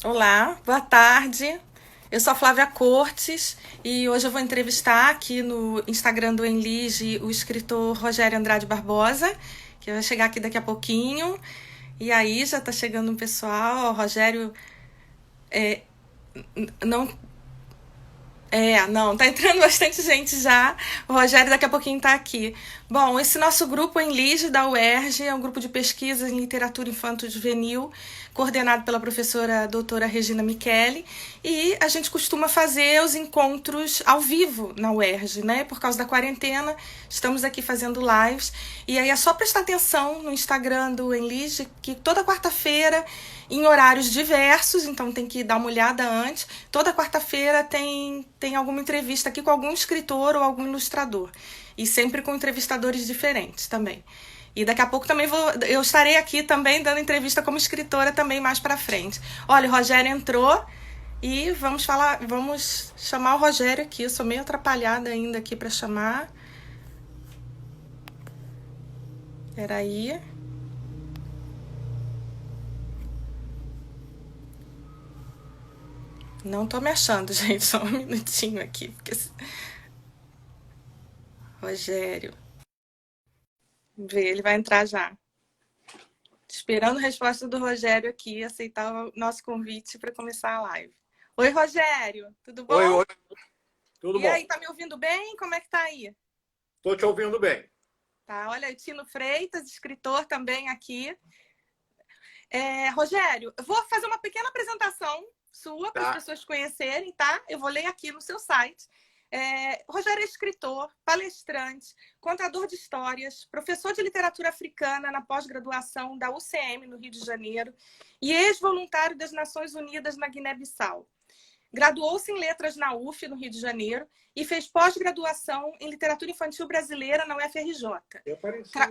Olá, boa tarde. Eu sou a Flávia Cortes e hoje eu vou entrevistar aqui no Instagram do Enlige o escritor Rogério Andrade Barbosa, que vai chegar aqui daqui a pouquinho. E aí já tá chegando um pessoal. O Rogério não não, tá entrando bastante gente já. O Rogério daqui a pouquinho tá aqui. Bom, esse nosso grupo em Lige da UERJ é um grupo de pesquisa em literatura infanto-juvenil, coordenado pela professora doutora Regina Micheli, e a gente costuma fazer os encontros ao vivo na UERJ, né? Por causa da quarentena, estamos aqui fazendo lives, e aí é só prestar atenção no Instagram do Enlige, que toda quarta-feira em horários diversos, então tem que dar uma olhada antes. Toda quarta-feira tem alguma entrevista aqui com algum escritor ou algum ilustrador. E sempre com entrevistadores diferentes também. E daqui a pouco também eu estarei aqui também dando entrevista como escritora também mais para frente. Olha, o Rogério entrou e vamos chamar o Rogério aqui. Eu sou meio atrapalhada ainda aqui para chamar. Peraí. Não tô me achando, gente. Só um minutinho aqui. Rogério. Vê, ele vai entrar já. Esperando a resposta do Rogério aqui, aceitar o nosso convite para começar a live. Oi, Rogério, tudo bom? Oi, oi, tudo E bom? aí, tá me ouvindo bem? Como é que tá aí? Estou te ouvindo bem. Tá, olha, o Tino Freitas, escritor também aqui. Rogério, eu vou fazer uma pequena apresentação sua para as Tá? pessoas conhecerem, tá? Eu vou ler aqui no seu site. Rogério é escritor, palestrante, contador de histórias, professor de literatura africana na pós-graduação da UCM, no Rio de Janeiro, e ex-voluntário das Nações Unidas na Guiné-Bissau. Graduou-se em letras na UF, no Rio de Janeiro, e fez pós-graduação em literatura infantil brasileira na UFRJ. Tra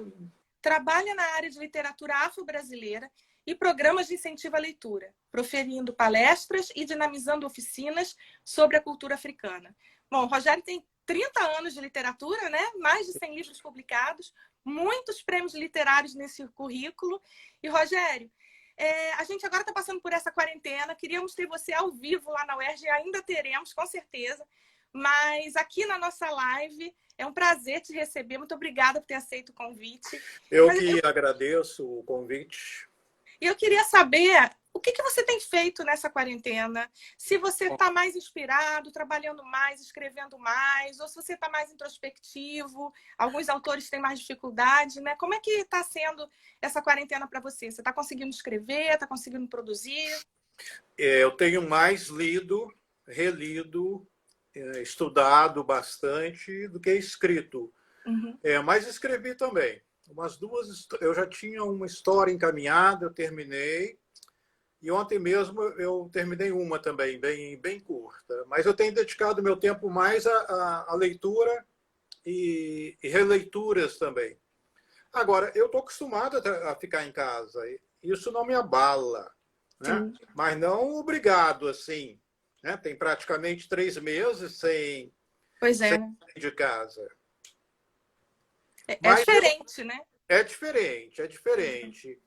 Trabalha na área de literatura afro-brasileira e programas de incentivo à leitura, proferindo palestras e dinamizando oficinas sobre a cultura africana. Bom, o Rogério tem 30 anos de literatura, né? Mais de 100 livros publicados, muitos prêmios literários nesse currículo. E, Rogério, a gente agora está passando por essa quarentena, queríamos ter você ao vivo lá na UERJ, e ainda teremos, com certeza, mas aqui na nossa live é um prazer te receber, muito obrigada por ter aceito o convite. Eu Mas que agradeço o convite. eu queria saber o que você tem feito nessa quarentena, se você está mais inspirado, trabalhando mais, escrevendo mais, ou se você está mais introspectivo, alguns autores têm mais dificuldade, né? Como é que está sendo essa quarentena para você? Você está conseguindo escrever, está conseguindo produzir? Eu tenho mais lido, relido, estudado bastante do que escrito. Uhum. Mas escrevi também. Umas duas, eu já tinha uma história encaminhada, eu terminei. E ontem mesmo eu terminei uma também, bem curta. Mas eu tenho dedicado meu tempo mais à leitura e releituras também. Agora, eu estou acostumado a ficar em casa. Isso não me abala, né? Sim. Mas não obrigado, assim. Né? Tem praticamente 3 meses Pois sem é. sair de casa. É Mas diferente, né? é diferente, é diferente.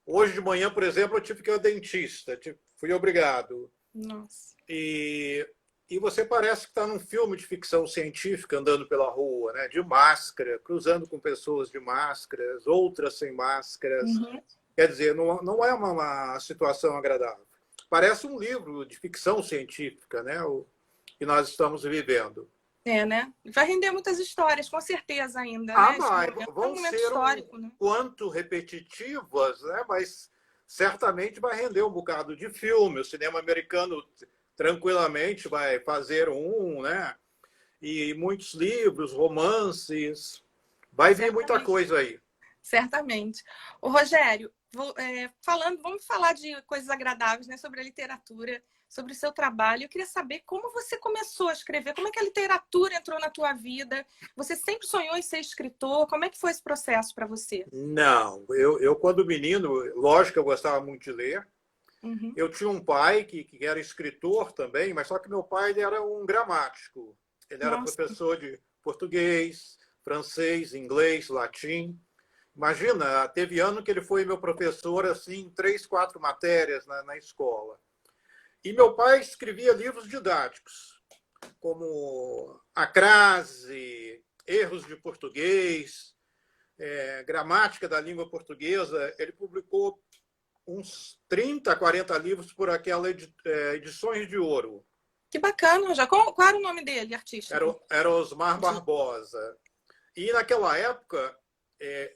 Hoje de manhã, por exemplo, eu tive que ir ao dentista. Fui obrigado. Nossa. E você parece que está num filme de ficção científica andando pela rua, né? De máscara, cruzando com pessoas de máscaras, outras sem máscaras. Uhum. Quer dizer, não é uma situação agradável. Parece um livro de ficção científica, né? O que nós estamos vivendo. Né? Vai render muitas histórias, com certeza ainda, Ah, né? Esse mas momento é um vão momento ser um histórico, né? quanto repetitivas, né? Mas certamente vai render um bocado de filme. O cinema americano tranquilamente vai fazer um, né? E muitos livros, romances. Vai vir muita Certamente. coisa aí. Certamente. O Rogério, vamos falar de coisas agradáveis, né? Sobre a literatura, sobre o seu trabalho. Eu queria saber como você começou a escrever, como é que a literatura entrou na tua vida? Você sempre sonhou em ser escritor? Como é que foi esse processo para você? Não, eu quando menino, lógico que eu gostava muito de ler. Uhum. Eu tinha um pai que era escritor também, mas só que meu pai ele era um gramático. Ele era Nossa. professor de português, francês, inglês, latim. Imagina, teve ano que ele foi meu professor assim, 3, 4 matérias na escola. E meu pai escrevia livros didáticos, como a crase, erros de português, gramática da língua portuguesa. Ele publicou uns 30, 40 livros por aquela Edições de Ouro. Que bacana, já. Qual era o nome dele, artístico? Era Osmar Barbosa. E naquela época,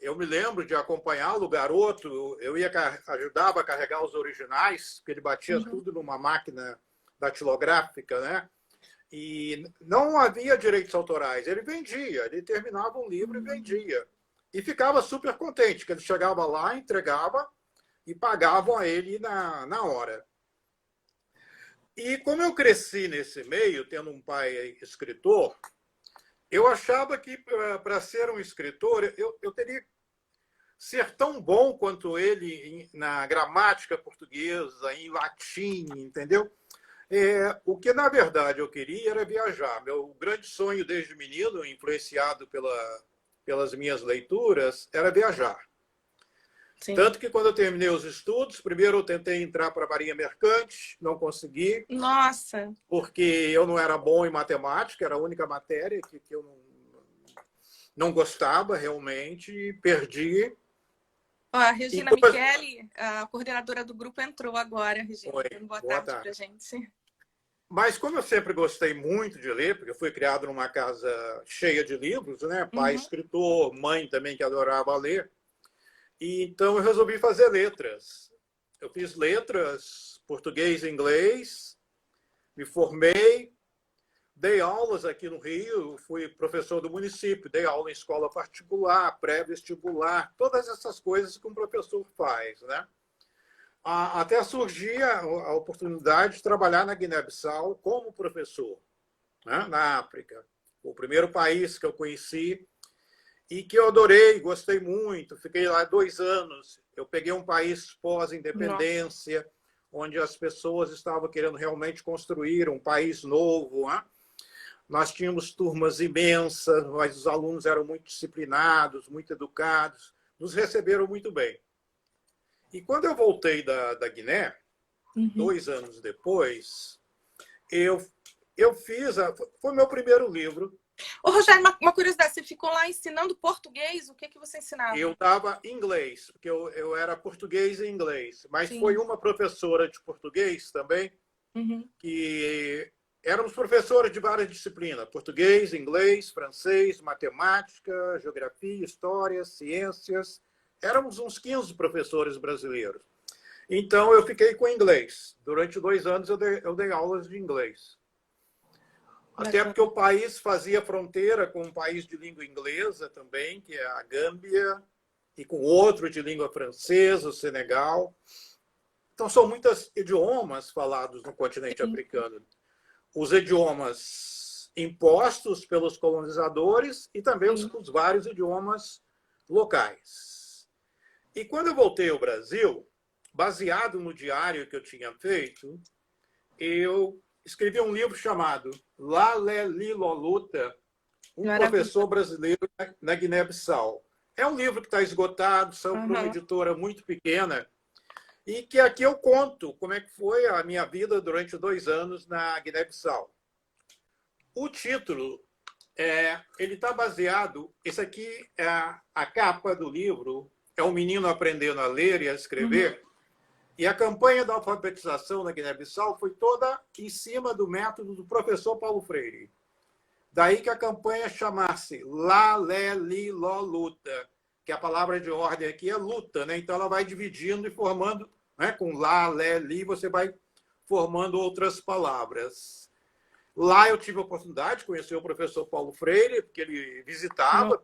eu me lembro de acompanhá-lo, garoto, eu ajudava a carregar os originais, porque ele batia tudo numa máquina datilográfica, né? E não havia direitos autorais, ele vendia, ele terminava um livro e vendia. E ficava super contente, que ele chegava lá, entregava e pagavam a ele na hora. E como eu cresci nesse meio, tendo um pai escritor, eu achava que para ser um escritor eu teria que ser tão bom quanto ele na gramática portuguesa, em latim, entendeu? O que, na verdade, eu queria era viajar. Meu grande sonho desde menino, influenciado pelas minhas leituras, era viajar. Sim. Tanto que, quando eu terminei os estudos, primeiro eu tentei entrar para a Marinha Mercante, não consegui. Nossa! Porque eu não era bom em matemática, era a única matéria que eu não gostava realmente, e perdi. A Regina Michele, a coordenadora do grupo, entrou agora. Regina, boa tarde para a gente. Mas como eu sempre gostei muito de ler, porque eu fui criado numa casa cheia de livros, né? Pai escritor, mãe também que adorava ler. E então eu resolvi fazer letras. Eu fiz letras, português e inglês, me formei, dei aulas aqui no Rio, fui professor do município, dei aula em escola particular, pré-vestibular, todas essas coisas que um professor faz, né? Até surgir a oportunidade de trabalhar na Guiné-Bissau como professor, né? Na África. O primeiro país que eu conheci e que eu adorei, gostei muito. Fiquei lá 2 anos. Eu peguei um país pós-independência, onde as pessoas estavam querendo realmente construir um país novo, né? Nós tínhamos turmas imensas, mas os alunos eram muito disciplinados, muito educados, nos receberam muito bem. E quando eu voltei da Guiné, 2 anos depois, eu fiz... Foi meu primeiro livro. Ô, Rogério, uma curiosidade, você ficou lá ensinando português? O que você ensinava? Eu dava inglês, porque eu era português e inglês. Mas foi uma professora de português também, que éramos professores de várias disciplinas: português, inglês, francês, matemática, geografia, história, ciências. Éramos uns 15 professores brasileiros. Então, eu fiquei com inglês. Durante 2 anos, eu dei aulas de inglês. Até porque o país fazia fronteira com um país de língua inglesa também, que é a Gâmbia, e com outro de língua francesa, o Senegal. Então, são muitos idiomas falados no continente africano. Os idiomas impostos pelos colonizadores e também os vários idiomas locais. E quando eu voltei ao Brasil, baseado no diário que eu tinha feito, eu escrevi um livro chamado Laleliloluta, um professor brasileiro na Guiné-Bissau. É um livro que está esgotado, saiu para uma editora muito pequena, e que aqui eu conto como é que foi a minha vida durante 2 anos na Guiné-Bissau. O título, ele está baseado... Esse aqui é a capa do livro, é um menino aprendendo a ler e a escrever. E a campanha da alfabetização na Guiné-Bissau foi toda em cima do método do professor Paulo Freire. Daí que a campanha chamasse Laleliloluta, que a palavra de ordem aqui é luta, né? Então ela vai dividindo e formando, né? Com Laleli, você vai formando outras palavras. Lá eu tive a oportunidade de conhecer o professor Paulo Freire, porque ele visitava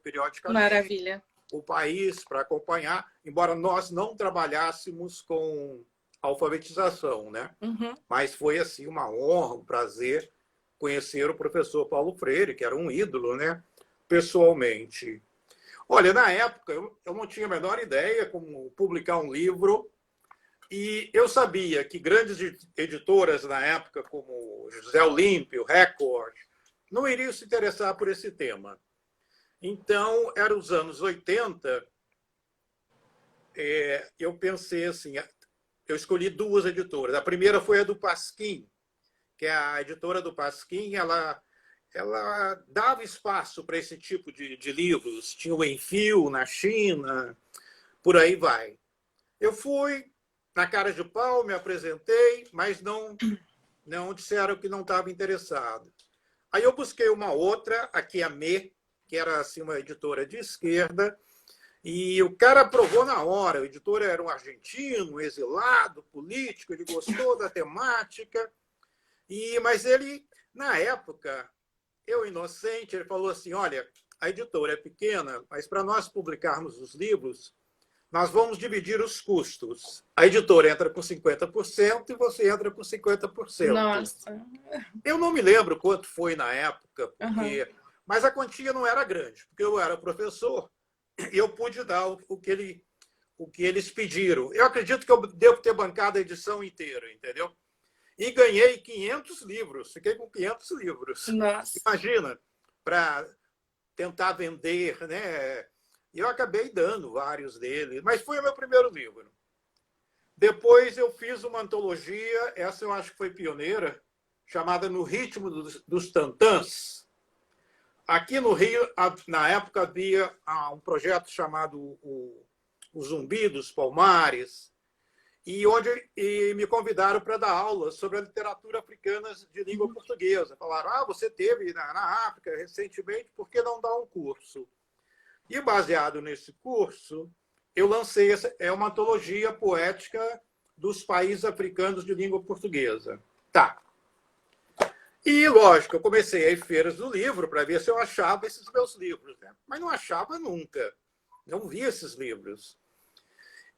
periodicamente o país para acompanhar, embora nós não trabalhássemos com alfabetização, né? Mas foi assim uma honra, um prazer conhecer o professor Paulo Freire, que era um ídolo, né? Pessoalmente. Olha, na época eu não tinha a menor ideia como publicar um livro, e eu sabia que grandes editoras na época, como José Olímpio, Record, não iriam se interessar por esse tema. Então, eram os anos 80, eu pensei assim, eu escolhi duas editoras. A primeira foi a do Pasquim, que é a editora do Pasquim. Ela dava espaço para esse tipo de livros. Tinha o Enfio na China, por aí vai. Eu fui na cara de pau, me apresentei, mas não disseram que não estava interessado. Aí eu busquei uma outra, aqui a Me, que era assim, uma editora de esquerda, e o cara aprovou na hora. O editor era um argentino, um exilado, político, ele gostou da temática, mas ele, na época, eu inocente, ele falou assim, olha, a editora é pequena, mas para nós publicarmos os livros, nós vamos dividir os custos. A editora entra com 50% e você entra com 50%. Nossa. Eu não me lembro quanto foi na época, mas a quantia não era grande, porque eu era professor e eu pude dar o que eles pediram. Eu acredito que eu devo ter bancado a edição inteira, entendeu? E ganhei 500 livros, fiquei com 500 livros. Nossa. Imagina, para tentar vender, né? E eu acabei dando vários deles, mas foi o meu primeiro livro. Depois eu fiz uma antologia, essa eu acho que foi pioneira, chamada No Ritmo dos Tantãs. Aqui no Rio, na época, havia um projeto chamado o Zumbi dos Palmares, e me convidaram para dar aulas sobre a literatura africana de língua portuguesa. Falaram, você teve na África recentemente, por que não dar um curso? E, baseado nesse curso, eu lancei uma antologia poética dos países africanos de língua portuguesa. Tá. E, lógico, eu comecei a ir em feiras do livro para ver se eu achava esses meus livros, né? Mas não achava nunca. Não via esses livros.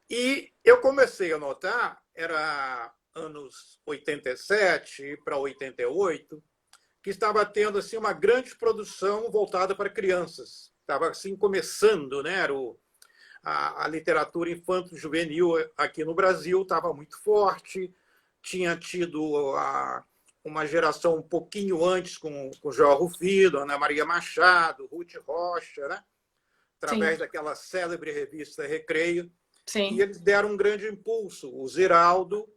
E eu comecei a notar, era anos 87 para 88, que estava tendo assim, uma grande produção voltada para crianças. Estava assim, começando, né? A literatura infanto-juvenil aqui no Brasil estava muito forte, tinha tido uma geração um pouquinho antes com João Rufino, Ana Maria Machado, Ruth Rocha, né? Através Sim. daquela célebre revista Recreio. Sim. E eles deram um grande impulso, o Ziraldo.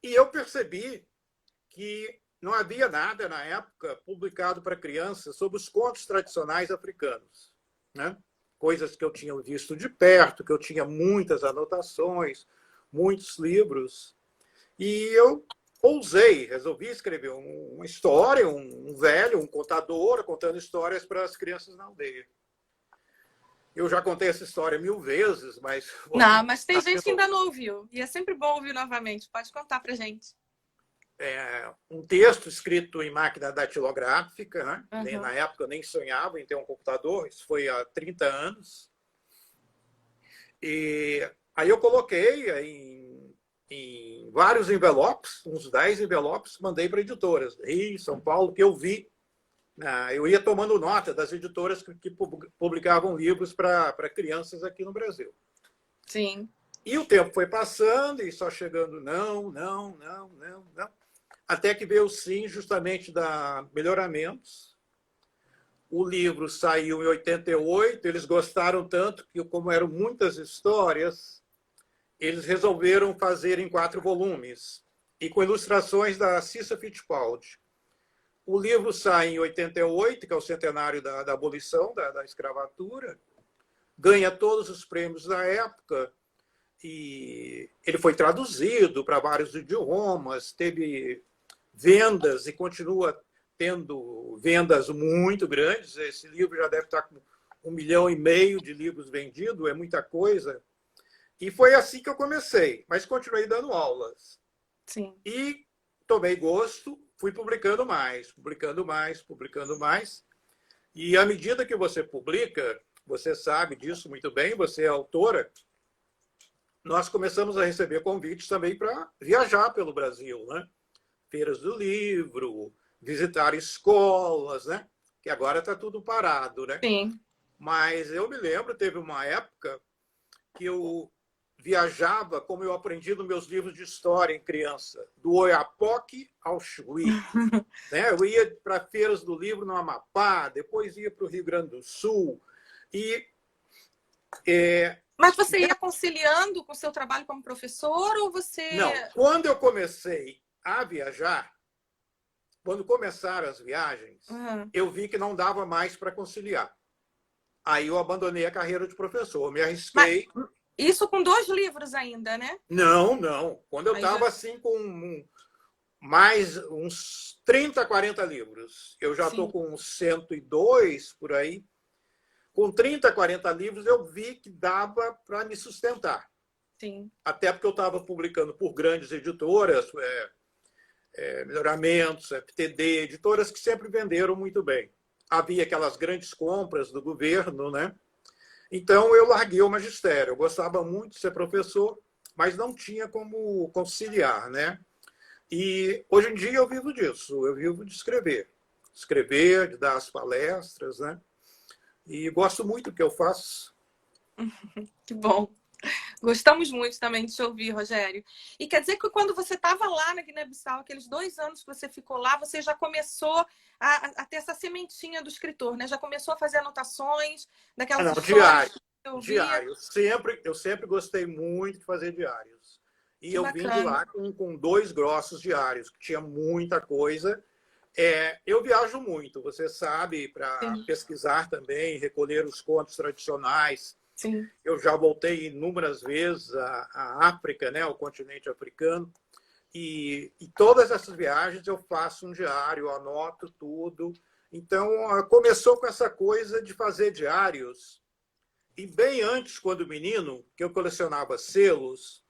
E eu percebi que não havia nada, na época, publicado para crianças sobre os contos tradicionais africanos, né? Coisas que eu tinha visto de perto, que eu tinha muitas anotações, muitos livros. E eu ousei, resolvi escrever uma história, um velho, um contador, contando histórias para as crianças na aldeia. Eu já contei essa história 1000 vezes, mas... Não, mas tem gente que ainda não ouviu. E é sempre bom ouvir novamente. Pode contar para gente. Um texto escrito em máquina datilográfica, né? Uhum. Na época eu nem sonhava em ter um computador, isso foi há 30 anos. E aí eu coloquei em vários envelopes, uns 10 envelopes, mandei para editoras, Rio, São Paulo, que eu vi. Eu ia tomando nota das editoras que publicavam livros para crianças aqui no Brasil. Sim. E o tempo foi passando e só chegando não. Até que veio o sim, justamente da Melhoramentos. O livro saiu em 88, eles gostaram tanto que, como eram muitas histórias, eles resolveram fazer em 4 volumes, e com ilustrações da Cissa Fittipaldi. O livro sai em 88, que é o centenário da abolição da escravatura, ganha todos os prêmios da época, e ele foi traduzido para vários idiomas, teve vendas e continua tendo vendas muito grandes. Esse livro já deve estar com 1,5 milhão de livros vendidos, é muita coisa. E foi assim que eu comecei, mas continuei dando aulas. Sim. E tomei gosto, fui publicando mais. E à medida que você publica, você sabe disso muito bem, você é autora, nós começamos a receber convites também para viajar pelo Brasil, né? Feiras do livro, visitar escolas, né? Que agora está tudo parado, né? Sim. Mas eu me lembro, teve uma época que eu viajava, como eu aprendi nos meus livros de história em criança, do Oiapoque ao Chuí. Né? Eu ia para feiras do livro no Amapá, depois ia para o Rio Grande do Sul. E Mas você ia conciliando com o seu trabalho como professor ou você... Não, quando eu comecei a viajar, quando começaram as viagens, eu vi que não dava mais para conciliar. Aí eu abandonei a carreira de professor, me arrisquei. Mas isso com 2 livros ainda, né? Não, não. Quando eu estava assim com mais uns 30, 40 livros. Eu já estou com uns 102 por aí. Com 30, 40 livros, eu vi que dava para me sustentar. Sim. Até porque eu estava publicando por grandes editoras, Melhoramentos, FTD, editoras que sempre venderam muito bem. Havia aquelas grandes compras do governo, né? Então, eu larguei o magistério. Eu gostava muito de ser professor, mas não tinha como conciliar, né? E hoje em dia eu vivo disso, eu vivo de escrever. Escrever, de dar as palestras, né? E gosto muito do que eu faço. Que bom. Gostamos muito também de te ouvir, Rogério. E quer dizer que quando você estava lá na Guiné-Bissau, aqueles 2 anos que você ficou lá, você já começou a ter essa sementinha do escritor, né? Já começou a fazer anotações daquelas histórias que você ouvia. Diário. Eu sempre gostei muito de fazer diários. E que eu bacana. vim de lá com 2 grossos diários, que tinha muita coisa. Eu viajo muito, você sabe, para pesquisar também, recolher os contos tradicionais. Sim. Eu já voltei inúmeras vezes à África, né, ao continente africano, e todas essas viagens eu faço um diário, anoto tudo. Então, começou com essa coisa de fazer diários. E bem antes, quando menino, que eu colecionava selos,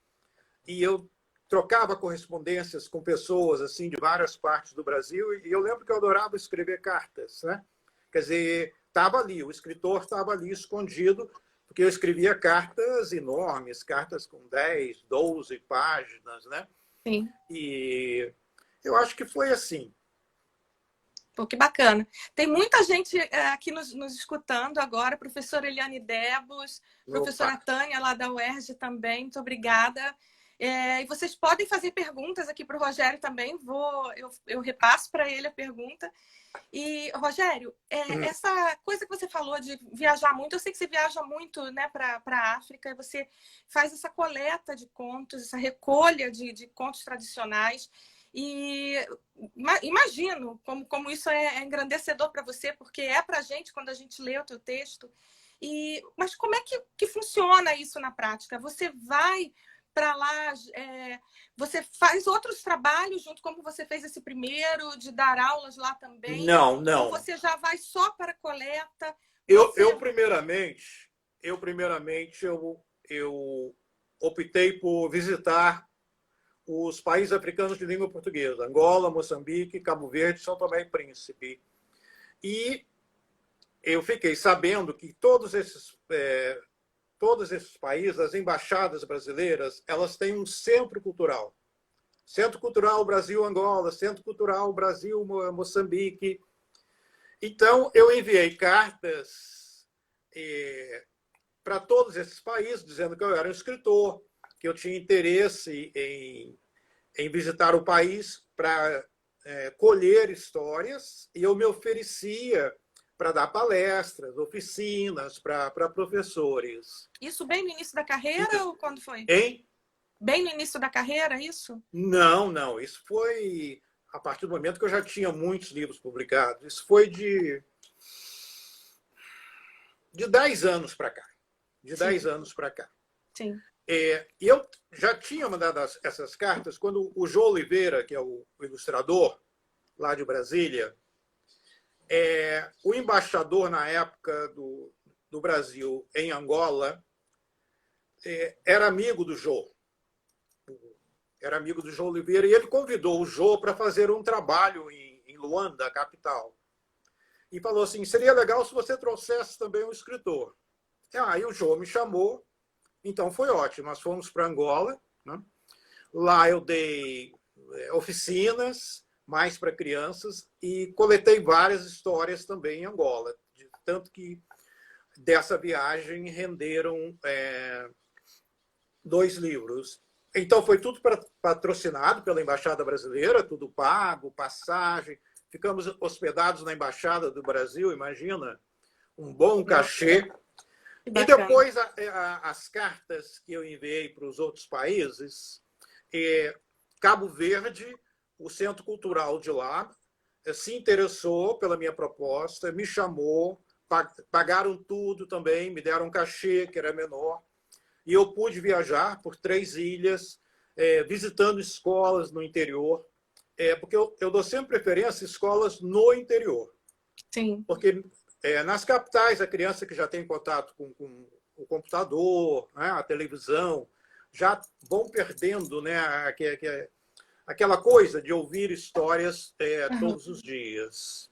e eu trocava correspondências com pessoas assim de várias partes do Brasil, e eu lembro que eu adorava escrever cartas, né? Quer dizer, estava ali, o escritor estava ali escondido, porque eu escrevia cartas enormes, cartas com 10, 12 páginas, né? Sim. E eu acho que foi assim. Pô, que bacana. Tem muita gente aqui nos escutando agora, professora Eliane Debos, professora Tânia lá da UERJ também, muito obrigada. E vocês podem fazer perguntas aqui para o Rogério também, eu repasso para ele a pergunta. E, Rogério, essa coisa que você falou de viajar muito, eu sei que você viaja muito, né, para a África, e você faz essa coleta de contos, essa recolha de contos tradicionais. E imagino como isso é engrandecedor para você, porque é para a gente quando a gente lê o teu texto. Mas como é que funciona isso na prática? Você vai para lá, você faz outros trabalhos junto, como você fez esse primeiro, de dar aulas lá também? Não, não. Ou você já vai só para a coleta? Eu optei por visitar os países africanos de língua portuguesa, Angola, Moçambique, Cabo Verde, São Tomé e Príncipe. E eu fiquei sabendo que todos esses países, as embaixadas brasileiras, elas têm um centro cultural. Centro Cultural Brasil-Angola, Centro Cultural Brasil-Moçambique. Então, eu enviei cartas para todos esses países, dizendo que eu era um escritor, que eu tinha interesse em visitar o país para colher histórias, e eu me oferecia para dar palestras, oficinas para professores. Isso bem no início da carreira ou quando foi? Hein? Bem no início da carreira, isso? Não, não. Isso foi a partir do momento que eu já tinha muitos livros publicados. Isso foi de 10 anos para cá. De 10 anos para cá. Sim. E eu já tinha mandado essas cartas quando o João Oliveira, que é o ilustrador lá de Brasília, o embaixador na época do Brasil em Angola, era amigo do João. Era amigo do João Oliveira, e ele convidou o João para fazer um trabalho em Luanda, a capital. E falou assim, seria legal se você trouxesse também um escritor. Aí o João me chamou, então foi ótimo. Nós fomos para Angola, né? Lá eu dei oficinas, mais para crianças, e coletei várias histórias também em Angola. Tanto que dessa viagem renderam 2 livros. Então, foi tudo patrocinado pela Embaixada Brasileira, tudo pago, passagem. Ficamos hospedados na Embaixada do Brasil, imagina, um bom cachê. Que E bacana. depois as cartas que eu enviei para os outros países, Cabo Verde, o Centro Cultural de lá, se interessou pela minha proposta, me chamou, pagaram tudo também, me deram um cachê que era menor, e eu pude viajar por 3 ilhas, visitando escolas no interior, porque eu dou sempre preferência a escolas no interior. Sim. Porque nas capitais, a criança que já tem contato com o computador, né, a televisão, já vão perdendo, né, aquela coisa de ouvir histórias todos os dias.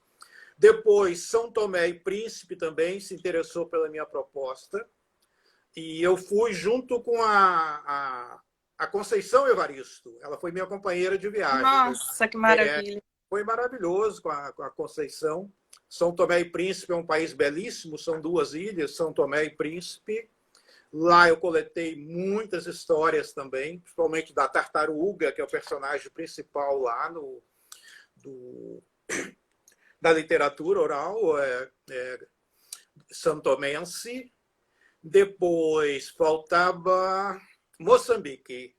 Depois, São Tomé e Príncipe também se interessou pela minha proposta. E eu fui junto com a Conceição Evaristo. Ela foi minha companheira de viagem. Nossa, que maravilha. Foi maravilhoso com a Conceição. São Tomé e Príncipe é um país belíssimo, são 2 ilhas, São Tomé e Príncipe. Lá eu coletei muitas histórias também, principalmente da tartaruga, que é o personagem principal lá da literatura oral santomense. Depois faltava Moçambique.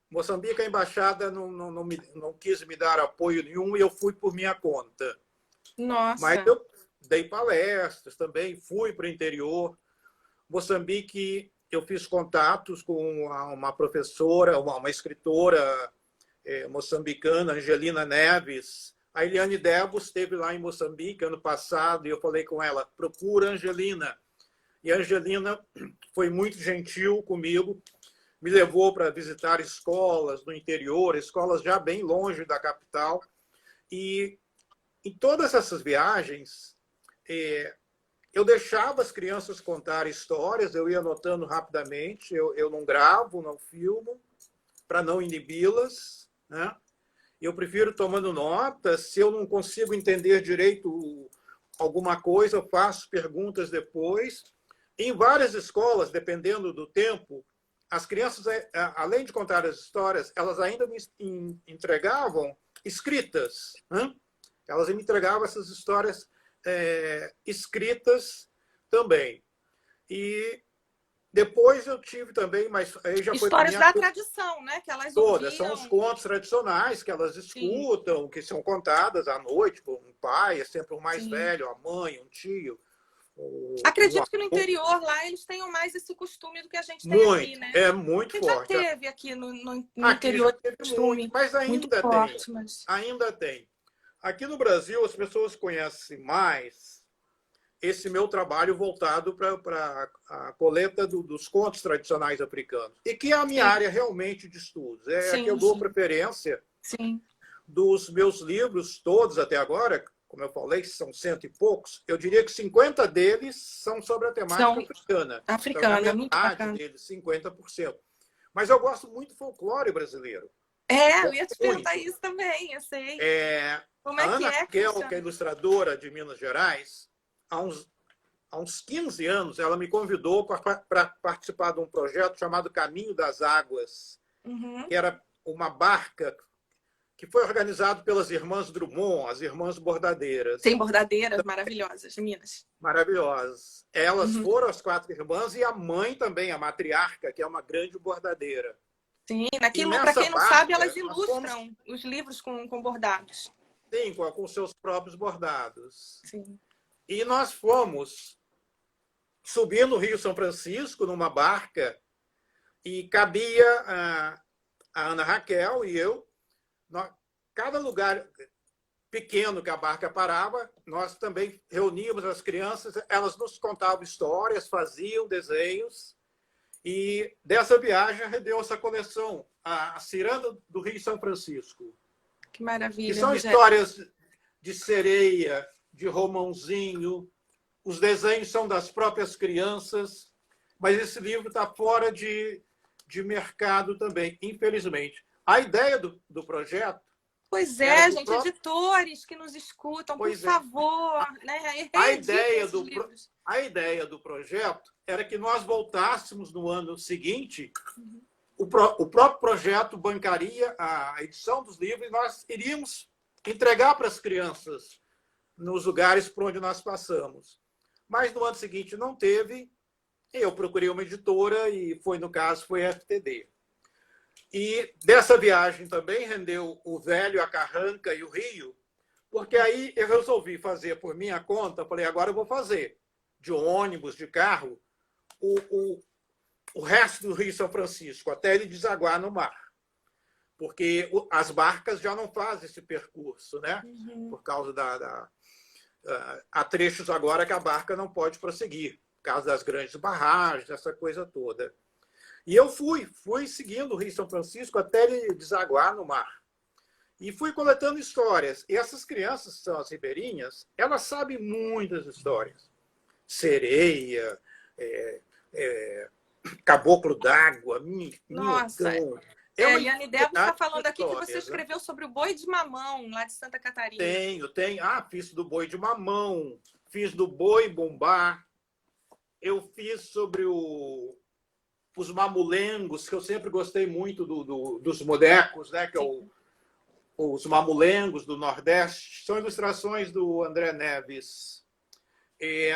Moçambique, a embaixada não quis me dar apoio nenhum e eu fui por minha conta. Nossa. Mas eu dei palestras também, fui para o interior. Moçambique, eu fiz contatos com uma professora, uma escritora moçambicana, Angelina Neves. A Eliane Debos esteve lá em Moçambique ano passado e eu falei com ela, procura Angelina. E a Angelina foi muito gentil comigo, me levou para visitar escolas no interior, escolas já bem longe da capital. E em todas essas viagens, eu deixava as crianças contar histórias, eu ia anotando rapidamente, eu não gravo, não filmo, para não inibi-las, né? Eu prefiro tomando notas, se eu não consigo entender direito alguma coisa, eu faço perguntas depois. Em várias escolas, dependendo do tempo, as crianças, além de contar as histórias, elas ainda me entregavam escritas, né? Elas me entregavam essas histórias escritas também. E depois eu tive também, mas aí já foi histórias da tradição, né? Que elas todas. ouviam. São os contos tradicionais que elas escutam, que são contadas à noite por um pai, é sempre o mais velho, a mãe, um tio. Acredito que no interior lá eles tenham mais esse costume do que a gente tem aqui, né? É muito forte. Já teve aqui no aqui interior já teve costume muito, mas ainda muito tem. Forte, mas... Ainda tem. Aqui no Brasil, as pessoas conhecem mais esse meu trabalho voltado para a coleta dos contos tradicionais africanos. E que é a minha área realmente de estudos. É a que eu dou preferência dos meus livros todos até agora, como eu falei, são 100 e poucos, eu diria que 50 deles são sobre a temática africana. Africana, então, muito bacana. Deles, 50%. Mas eu gosto muito do folclore brasileiro. Eu ia te perguntar isso também, eu sei. Como é a Ana Raquel, Cristiano? que é ilustradora de Minas Gerais, há uns 15 anos, ela me convidou para participar de um projeto chamado Caminho das Águas, que era uma barca que foi organizado pelas irmãs Drummond, as irmãs bordadeiras. Tem bordadeiras maravilhosas, Minas. Maravilhosas. Elas foram as 4 irmãs e a mãe também, a matriarca, que é uma grande bordadeira. Sim, naquilo, para quem não sabe, elas ilustram os livros com bordados. Sim, com seus próprios bordados. Sim. E nós fomos subir no Rio São Francisco, numa barca, e cabia a Ana Raquel e eu. Cada lugar pequeno que a barca parava, nós também reuníamos as crianças, elas nos contavam histórias, faziam desenhos, e dessa viagem rendeu essa coleção, a Ciranda do Rio São Francisco. Que maravilha. Que são histórias de sereia, de Romãozinho, os desenhos são das próprias crianças, mas esse livro está fora de mercado também, infelizmente. A ideia do projeto... Pois é, gente, editores que nos escutam, por favor, né? A ideia do projeto era que nós voltássemos no ano seguinte, o próprio projeto bancaria a edição dos livros e nós iríamos entregar para as crianças nos lugares por onde nós passamos. Mas no ano seguinte não teve, Eu procurei uma editora e no caso, foi a FTD. E dessa viagem também rendeu o Velho, a Carranca e o Rio, porque aí eu resolvi fazer por minha conta, falei, agora eu vou fazer de ônibus, de carro, o resto do Rio São Francisco, até ele desaguar no mar. Porque as barcas já não fazem esse percurso, né? Por causa há trechos agora que a barca não pode prosseguir, por causa das grandes barragens, essa coisa toda. E eu fui seguindo o Rio São Francisco até ele desaguar no mar. E fui coletando histórias. E essas crianças, que são as ribeirinhas, elas sabem muitas histórias. Sereia, caboclo d'água, Nossa. minhocão. E a Nidebo está falando aqui que você né? escreveu sobre o boi de mamão, lá de Santa Catarina. Tenho. Fiz do boi de mamão, fiz do boi bumbá, eu fiz sobre os mamulengos, que eu sempre gostei muito dos modecos, né? Que os mamulengos do Nordeste. São ilustrações do André Neves. E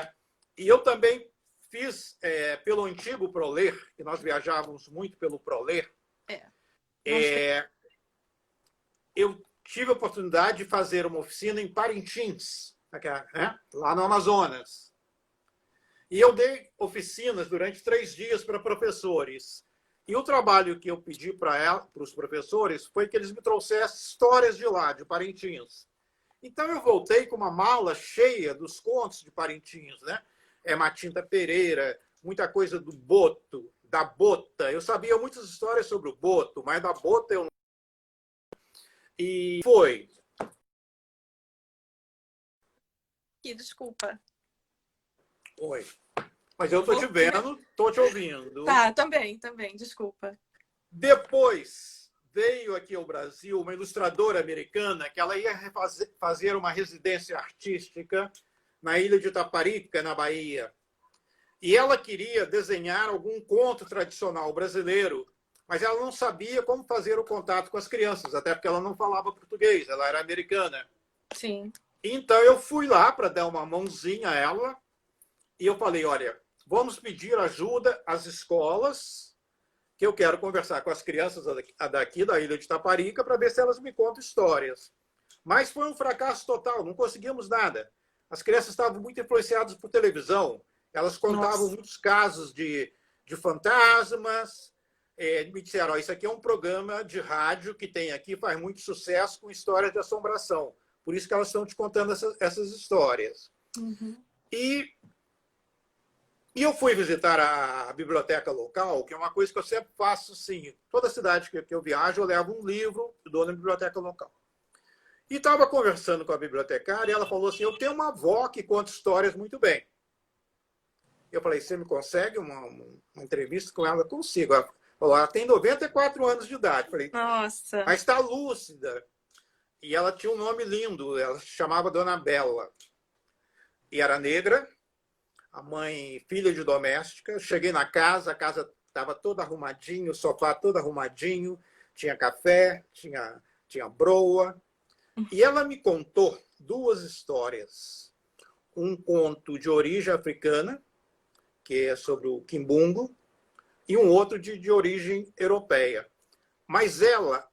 eu também fiz pelo antigo Proler, que nós viajávamos muito pelo Proler. Eu tive a oportunidade de fazer uma oficina em Parintins, né? Lá no Amazonas. E eu dei oficinas durante 3 dias para professores. E o trabalho que eu pedi para os professores foi que eles me trouxessem histórias de lá, de Parintins. Então eu voltei com uma mala cheia dos contos de Parintins, né? Matinta Pereira, muita coisa do boto, da bota. Eu sabia muitas histórias sobre o boto, mas da bota eu não. E foi. Desculpa. Oi. Mas eu estou te vendo, estou te ouvindo. Tá, também, desculpa. Depois veio aqui ao Brasil uma ilustradora americana que ela ia fazer uma residência artística na ilha de Itaparica, na Bahia. E ela queria desenhar algum conto tradicional brasileiro, mas ela não sabia como fazer o contato com as crianças, até porque ela não falava português, ela era americana. Sim. Então eu fui lá para dar uma mãozinha a ela e eu falei, olha, vamos pedir ajuda às escolas, que eu quero conversar com as crianças daqui da ilha de Itaparica para ver se elas me contam histórias. Mas foi um fracasso total, não conseguimos nada. As crianças estavam muito influenciadas por televisão, elas contavam muitos casos de fantasmas. Me disseram, isso aqui é um programa de rádio que tem aqui, faz muito sucesso com histórias de assombração. Por isso que elas estão te contando essas histórias. E eu fui visitar a biblioteca local, que é uma coisa que eu sempre faço, assim, toda cidade que eu viajo, eu levo um livro e dou na biblioteca local. E estava conversando com a bibliotecária e ela falou assim, eu tenho uma avó que conta histórias muito bem. Eu falei, você me consegue uma entrevista com ela? Consigo. Ela falou, ela tem 94 anos de idade. Eu falei, nossa. Mas está lúcida. E ela tinha um nome lindo, ela se chamava Dona Bela. E era negra, a mãe, filha de doméstica. Eu cheguei na casa, a casa estava toda arrumadinha, o sofá todo arrumadinho, tinha café, tinha broa. E ela me contou 2 histórias. Um conto de origem africana, que é sobre o quimbungo, e um outro de origem europeia. Mas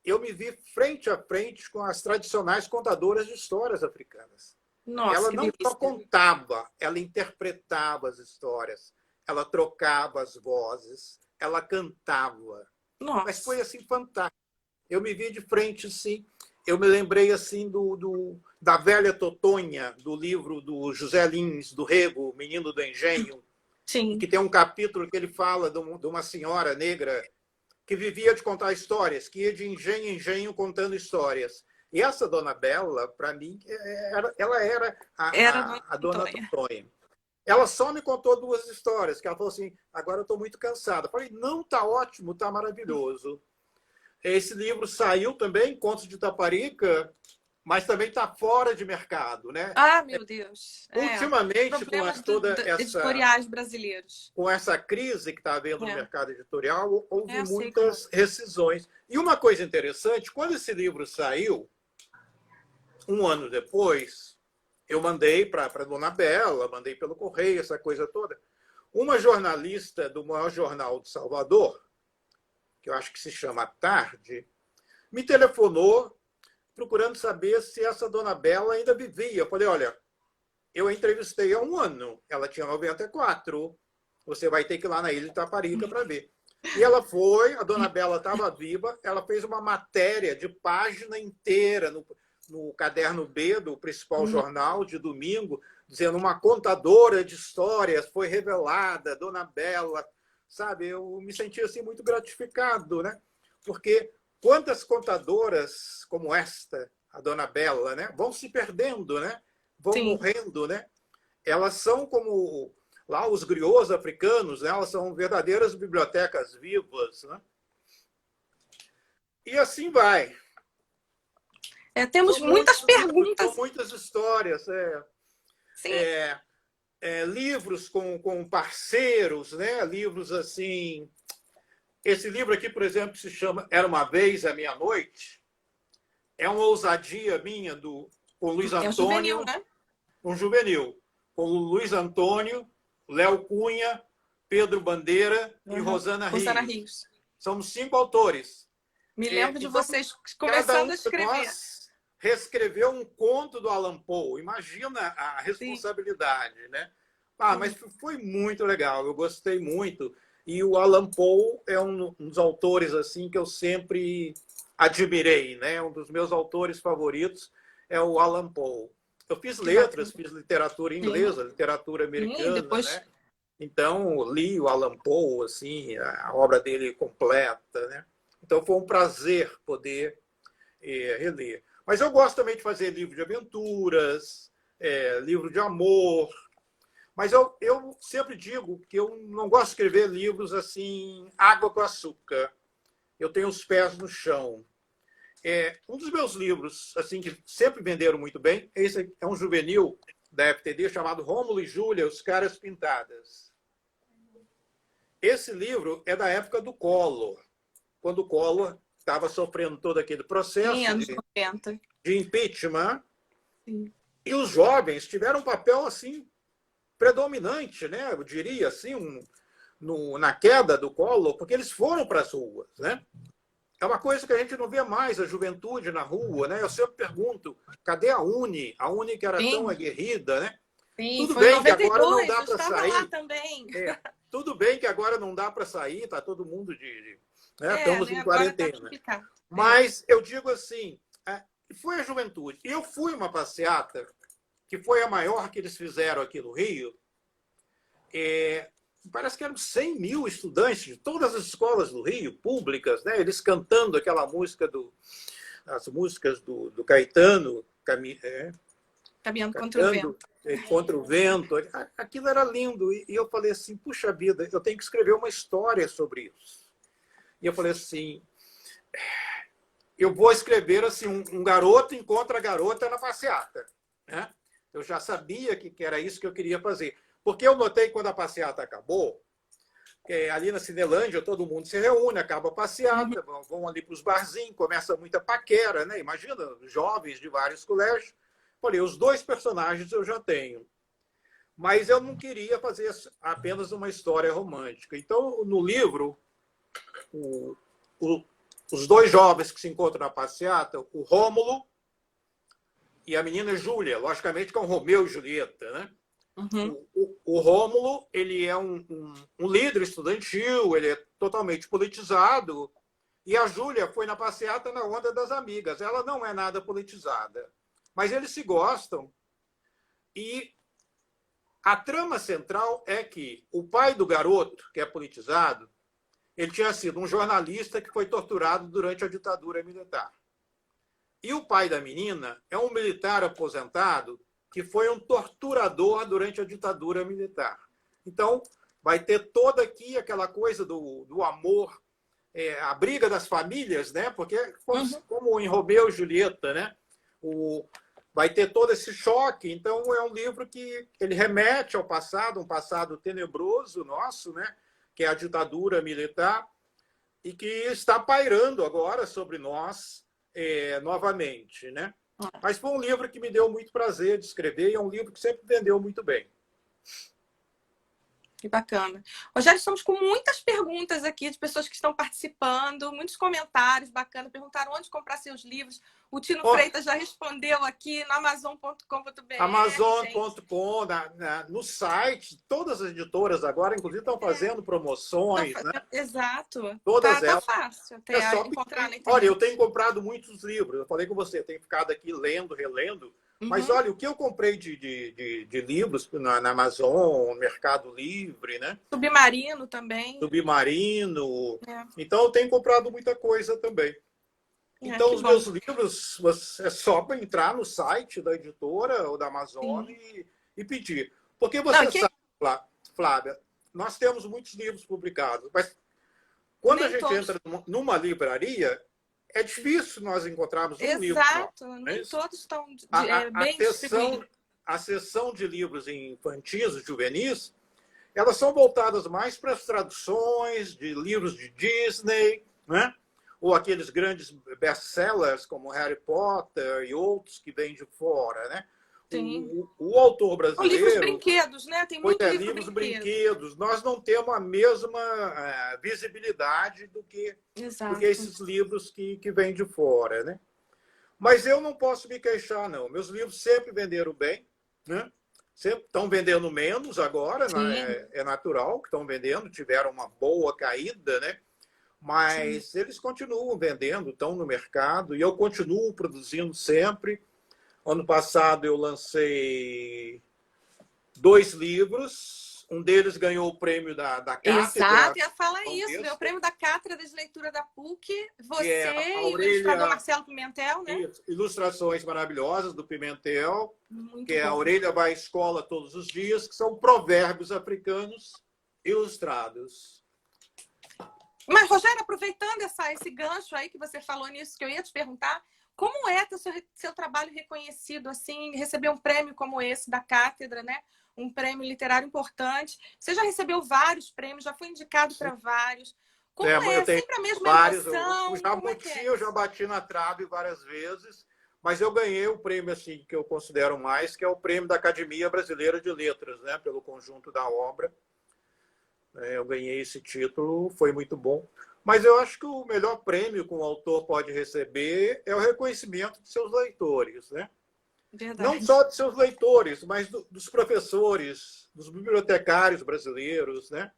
eu me vi frente a frente com as tradicionais contadoras de histórias africanas. Nossa, ela não só contava, ela interpretava as histórias, ela trocava as vozes, ela cantava. Nossa. Mas foi assim fantástico. Eu me vi de frente, assim. Eu me lembrei assim da velha Totonha, do livro do José Lins, do Rego, Menino do Engenho. Sim. Que tem um capítulo que ele fala de uma senhora negra que vivia de contar histórias, que ia de engenho em engenho contando histórias. E essa Dona Bela, para mim, ela era a Dona Totonha. Ela só me contou 2 histórias, que ela falou assim, agora eu estou muito cansada. Eu falei, não, está ótimo, está maravilhoso. Esse livro saiu também, Contos de Itaparica, mas também está fora de mercado, né? Ah, meu Deus. Ultimamente, com toda essa editoriais brasileiros. Com essa crise que está havendo no mercado editorial, houve muitas rescisões. E uma coisa interessante, quando esse livro saiu, 1 ano depois, eu mandei para a Dona Bela, mandei pelo correio, essa coisa toda. uma jornalista do maior jornal de Salvador, que eu acho que se chama Tarde, me telefonou procurando saber se essa dona Bela ainda vivia. Eu falei, olha, eu a entrevistei há 1 ano, ela tinha 94, você vai ter que ir lá na Ilha de Itaparica para ver. E ela foi, a dona Bela estava viva, ela fez uma matéria de página inteira no Caderno B do principal jornal de domingo, dizendo uma contadora de histórias foi revelada, dona Bela, sabe? Eu me senti assim muito gratificado, né? Porque quantas contadoras como esta, a dona Bela, né, vão se perdendo, né? Vão Sim. morrendo, né? Elas são como lá os griots africanos, né? Elas são verdadeiras bibliotecas vivas, né? E assim vai. Temos muitas perguntas. São muitas histórias. Sim. Livros com parceiros, né? Livros assim. Esse livro aqui, por exemplo, se chama Era uma Vez a Meia-Noite. É uma ousadia minha com Luiz Antônio. É um juvenil, né? Um juvenil. Com o Luiz Antônio, Léo Cunha, Pedro Bandeira e Rosana Rios. Somos 5 autores. Me lembro de vocês começando a escrever. Nós reescreveu um conto do Allan Poe. Imagina a responsabilidade, Sim. né? Mas foi muito legal, eu gostei muito. E o Allan Poe é um dos autores assim que eu sempre admirei, né? Um dos meus autores favoritos é o Allan Poe. Eu fiz letras, fiz literatura inglesa, Sim. literatura americana, depois... né? Então li o Allan Poe, assim, a obra dele completa, né? Então foi um prazer poder reler. Mas eu gosto também de fazer livro de aventuras, livro de amor. Mas eu sempre digo que eu não gosto de escrever livros assim, água com açúcar. Eu tenho os pés no chão. Um dos meus livros assim que sempre venderam muito bem, esse é um juvenil da FTD chamado Rômulo e Júlia, Os Caras Pintadas. Esse livro é da época do Collor, quando o Collor estava sofrendo todo aquele processo de impeachment. Sim. E os jovens tiveram um papel assim predominante, né? Eu diria assim, na queda do Collor, porque eles foram para as ruas, né? É uma coisa que a gente não vê mais, a juventude na rua, né? Eu sempre pergunto, cadê a Uni? A Uni que era Sim. tão aguerrida, né? Sim, tudo bem 92, que agora não dá para sair. Lá também. Tudo bem que agora não dá para sair, tá todo mundo né? Estamos em quarentena. Tá Mas eu digo assim, foi a juventude. Eu fui uma passeata que foi a maior que eles fizeram aqui no Rio. Parece que eram 100 mil estudantes de todas as escolas do Rio, públicas, né? Eles cantando aquela música as músicas do Caetano, Caminhando contra o vento. Contra o vento. Aquilo era lindo. E eu falei assim, puxa vida, eu tenho que escrever uma história sobre isso. E eu falei assim, eu vou escrever assim, um garoto encontra a garota na passeata, né? Eu já sabia que era isso que eu queria fazer. Porque eu notei quando a passeata acabou, ali na Cinelândia todo mundo se reúne, acaba a passeata, vão ali para os barzinhos, começa muita paquera, né? Imagina, jovens de vários colégios. Falei, os 2 personagens eu já tenho. Mas eu não queria fazer apenas uma história romântica. Então, no livro, os 2 jovens que se encontram na passeata, o Rômulo e a menina Júlia, logicamente que é um Romeu e Julieta, né? Uhum. O Rômulo, ele é um líder estudantil, ele é totalmente politizado, e a Júlia foi na passeata na onda das amigas. Ela não é nada politizada, mas eles se gostam. E a trama central é que o pai do garoto, que é politizado, ele tinha sido um jornalista que foi torturado durante a ditadura militar. E o pai da menina é um militar aposentado que foi um torturador durante a ditadura militar. Então, vai ter toda aqui aquela coisa do amor, a briga das famílias, né? Porque, como em Romeu e Julieta, né? Vai ter todo esse choque. Então, é um livro que ele remete ao passado, um passado tenebroso nosso, né? Que é a ditadura militar, e que está pairando agora sobre nós novamente, né? Mas foi um livro que me deu muito prazer de escrever e é um livro que sempre vendeu muito bem. Que bacana. Rogério, estamos com muitas perguntas aqui de pessoas que estão participando, muitos comentários bacanas, perguntaram onde comprar seus livros. O Tino Freitas já respondeu aqui no amazon.com.br. Amazon.com, no site, todas as editoras agora, inclusive, estão fazendo promoções, né? Exato. Todas tá elas. fácil até encontrar na internet. Olha, eu tenho comprado muitos livros, eu falei com você, eu tenho ficado aqui lendo, relendo. Mas olha, o que eu comprei de livros na Amazon, no Mercado Livre, né? Submarino também. Submarino. Então, eu tenho comprado muita coisa também. Então, os meus livros, é só entrar no site da editora ou da Amazon e pedir. Porque você sabe, Flávia, nós temos muitos livros publicados, mas quando a gente entra numa livraria, é difícil nós encontrarmos um livro. Exato, nem todos estão bem distribuídos. A seção de livros infantis, juvenis, elas são voltadas mais para as traduções de livros de Disney, né? Ou aqueles grandes best-sellers como Harry Potter e outros que vêm de fora, né? O autor brasileiro... Livros brinquedos, né? Tem muito livros brinquedos. Nós não temos a mesma visibilidade do que esses livros que vêm de fora, né? Mas eu não posso me queixar, não. Meus livros sempre venderam bem, né? Sempre estão vendendo menos agora, né? É natural que estão vendendo, tiveram uma boa caída, né? Mas eles continuam vendendo, estão no mercado, e eu continuo produzindo sempre. Ano passado eu lancei 2 livros, um deles ganhou o prêmio da Cátedra. Exato, ia falar isso, o prêmio da Cátedra de Leitura da PUC, você e o ilustrador Marcelo Pimentel, né? Isso, ilustrações maravilhosas do Pimentel, muito que é bom. A Orelha Vai à Escola Todos os Dias, que são provérbios africanos ilustrados. Mas, Rogério, aproveitando esse gancho aí que você falou nisso, que eu ia te perguntar, como é ter seu trabalho reconhecido, assim, receber um prêmio como esse da Cátedra, né? Um prêmio literário importante. Você já recebeu vários prêmios, já foi indicado para vários. Como sempre a mesma emoção? Eu já bati na trave várias vezes, mas eu ganhei o prêmio assim, que eu considero mais, que é o prêmio da Academia Brasileira de Letras, né? Pelo conjunto da obra. Eu ganhei esse título, foi muito bom. Mas eu acho que o melhor prêmio que um autor pode receber é o reconhecimento de seus leitores, né? Verdade. Não só de seus leitores, mas dos professores, dos bibliotecários brasileiros, né?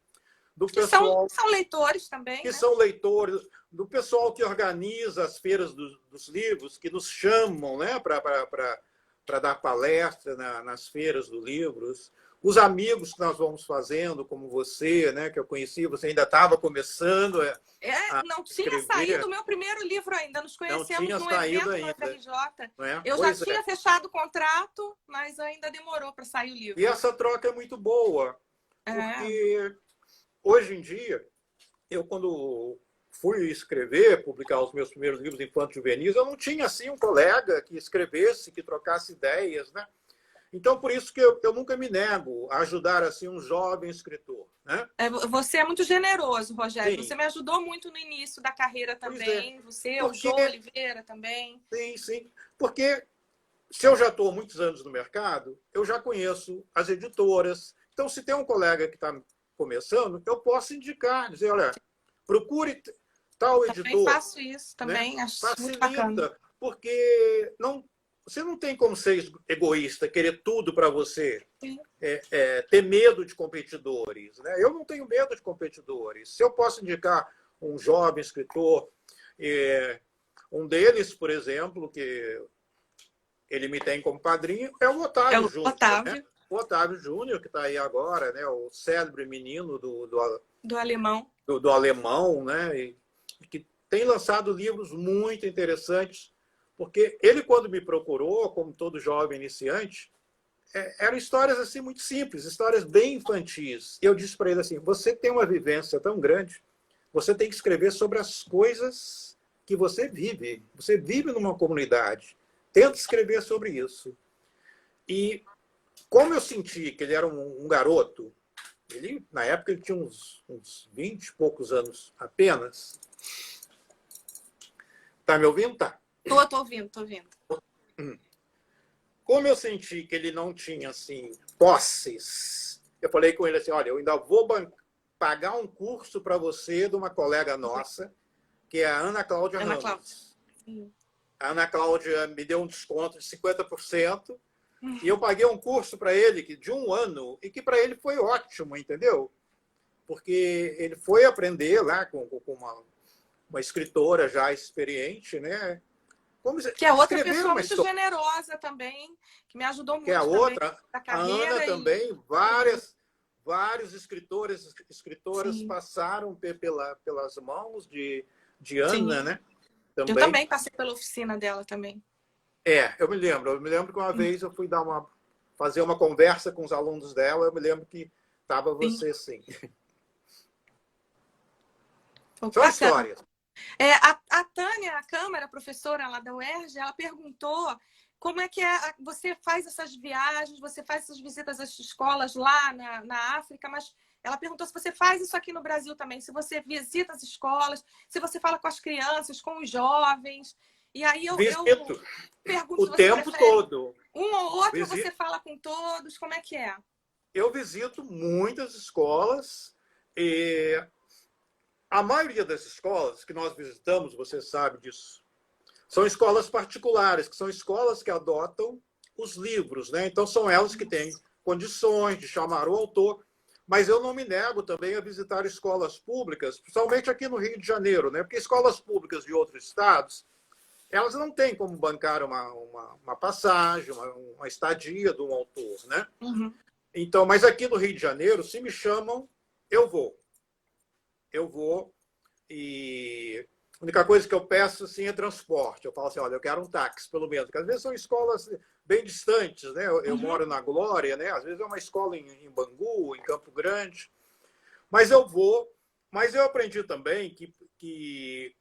Do pessoal são leitores também, que né? São leitores, do pessoal que organiza as feiras dos livros, que nos chamam, né? Para dar palestra nas feiras dos livros. Os amigos que nós vamos fazendo, como você, né, que eu conheci, você ainda estava começando não tinha saído o meu primeiro livro ainda. Nos conhecemos num evento na FRJ. Eu já tinha fechado o contrato, mas ainda demorou para sair o livro. E essa troca é muito boa, porque hoje em dia, eu quando fui escrever, publicar os meus primeiros livros infantos juvenis, eu não tinha assim um colega que escrevesse, que trocasse ideias, né? Então, por isso que eu nunca me nego a ajudar assim um jovem escritor, né? Você é muito generoso, Rogério. Sim. Você me ajudou muito no início da carreira também. O João Oliveira também. Sim. Porque se eu já estou há muitos anos no mercado, eu já conheço as editoras. Então, se tem um colega que está começando, eu posso indicar, dizer, olha, procure tal editor. Também faço isso, também. Né? Acho Facilita, muito bacana. Porque você não tem como ser egoísta, querer tudo para você, ter medo de competidores. Né? Eu não tenho medo de competidores. Se eu posso indicar um jovem escritor, um deles, por exemplo, que ele me tem como padrinho, é o Otávio Júnior. Né? O Otávio Júnior, que está aí agora, né? O célebre menino do alemão. Do alemão, né? E que tem lançado livros muito interessantes. Porque ele, quando me procurou, como todo jovem iniciante, eram histórias assim muito simples, histórias bem infantis. E eu disse para ele assim, você tem uma vivência tão grande, você tem que escrever sobre as coisas que você vive. Você vive numa comunidade. Tenta escrever sobre isso. E como eu senti que ele era um garoto, na época ele tinha uns 20 e poucos anos apenas. Tá me ouvindo? Tá. Tô ouvindo. Como eu senti que ele não tinha assim posses Eu falei com ele assim, olha, eu ainda vou pagar um curso para você de uma colega nossa, que é a Ana Cláudia Ana Cláudia. Ramos. A Ana Cláudia me deu um desconto de 50%, e eu paguei um curso para ele de 1 ano, e que para ele foi ótimo, entendeu? Porque ele foi aprender lá com uma escritora já experiente, né? Como que é outra escrever pessoa uma muito história. generosa também, que me ajudou muito Que é a também outra, na a Ana carreira. também, vários escritores, escritoras Sim. passaram pelas mãos de Sim. Ana, né? Eu também passei pela oficina dela também. Eu me lembro que uma vez eu fui fazer uma conversa com os alunos dela, eu me lembro que estava você sim. São histórias. A Tânia, a Câmara, professora lá da UERJ, ela perguntou como é que você faz essas viagens, você faz essas visitas às escolas lá na África, mas ela perguntou se você faz isso aqui no Brasil também, se você visita as escolas, se você fala com as crianças, com os jovens. E aí eu pergunto o tempo todo. Um ou outro, você fala com todos, como é que é? Eu visito muitas escolas e a maioria das escolas que nós visitamos, você sabe disso, são escolas particulares, que são escolas que adotam os livros, né? Então são elas que têm condições de chamar o autor. Mas eu não me nego também a visitar escolas públicas, principalmente aqui no Rio de Janeiro, né? Porque escolas públicas de outros estados, elas não têm como bancar uma passagem, uma estadia de um autor, né? Uhum. Então, mas aqui no Rio de Janeiro, se me chamam, eu vou. Eu vou e a única coisa que eu peço assim, é transporte. Eu falo assim, olha, eu quero um táxi, pelo menos. Porque às vezes são escolas bem distantes, né? Eu moro na Glória, né? Às vezes é uma escola em Bangu, em Campo Grande. Mas eu vou. Mas eu aprendi também que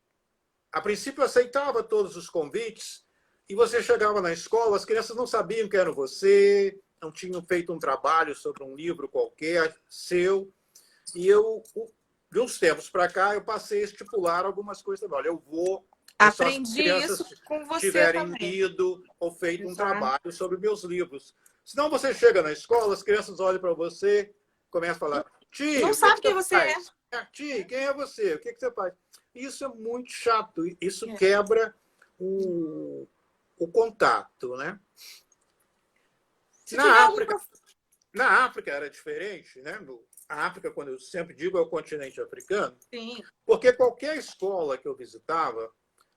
a princípio, eu aceitava todos os convites e você chegava na escola, as crianças não sabiam que era você, não tinham feito um trabalho sobre um livro qualquer seu. E eu, de uns tempos para cá, eu passei a estipular algumas coisas. Olha, eu vou. Aprendi isso com você tiverem também. lido ou feito um trabalho sobre meus livros. Senão você chega na escola, as crianças olham para você, começam a falar: Ti, não sabe quem você é. Ti, quem é você? O que você faz? Isso é muito chato. Isso quebra o contato, né? Na África era diferente, né? A África, quando eu sempre digo, é o continente africano. Sim. Porque qualquer escola que eu visitava,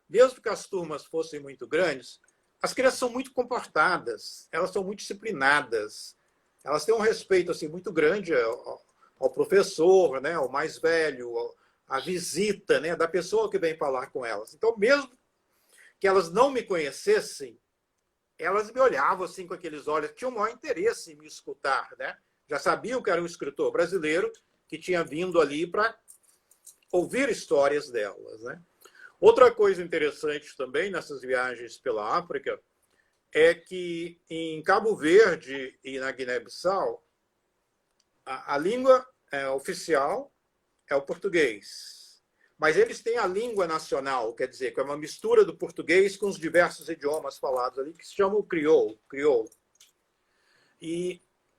mesmo que as turmas fossem muito grandes, as crianças são muito comportadas, elas são muito disciplinadas, elas têm um respeito assim muito grande ao professor, né, ao mais velho, à visita, né, da pessoa que vem falar com elas. Então, mesmo que elas não me conhecessem, elas me olhavam assim com aqueles olhos, tinham o maior interesse em me escutar, né? Já sabiam que era um escritor brasileiro que tinha vindo ali para ouvir histórias delas, né? Outra coisa interessante também nessas viagens pela África é que em Cabo Verde e na Guiné-Bissau, a língua oficial é o português. Mas eles têm a língua nacional, quer dizer, que é uma mistura do português com os diversos idiomas falados ali, que se chama o crioulo.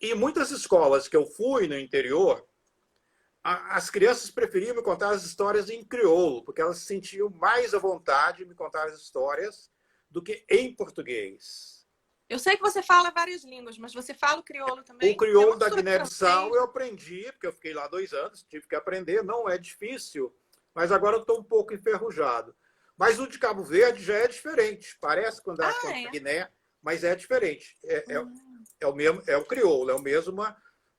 E muitas escolas que eu fui no interior, as crianças preferiam me contar as histórias em crioulo, porque elas se sentiam mais à vontade de me contar as histórias do que em português. Eu sei que você fala várias línguas, mas você fala o crioulo também? O crioulo da Guiné-Bissau eu aprendi, porque eu fiquei lá 2 anos, tive que aprender, não é difícil, mas agora eu estou um pouco enferrujado. Mas o de Cabo Verde já é diferente, parece quando a Guiné, mas é diferente. É o mesmo, é o crioulo, é o mesmo,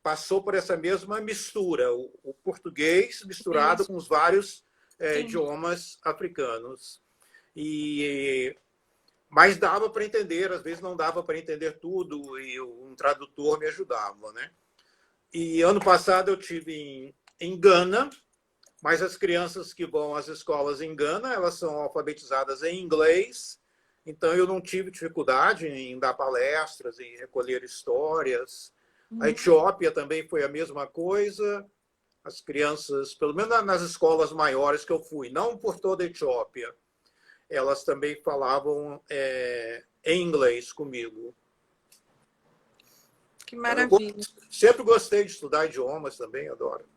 passou por essa mesma mistura, o português misturado com os vários idiomas africanos. Mas dava para entender, às vezes não dava para entender tudo, e um tradutor me ajudava, né? E ano passado eu tive em Gana, mas as crianças que vão às escolas em Gana, elas são alfabetizadas em inglês, então eu não tive dificuldade em dar palestras, em recolher histórias. A Etiópia também foi a mesma coisa. As crianças, pelo menos nas escolas maiores que eu fui, não por toda a Etiópia, elas também falavam em inglês comigo. Que maravilha. Sempre gostei de estudar idiomas também, adoro.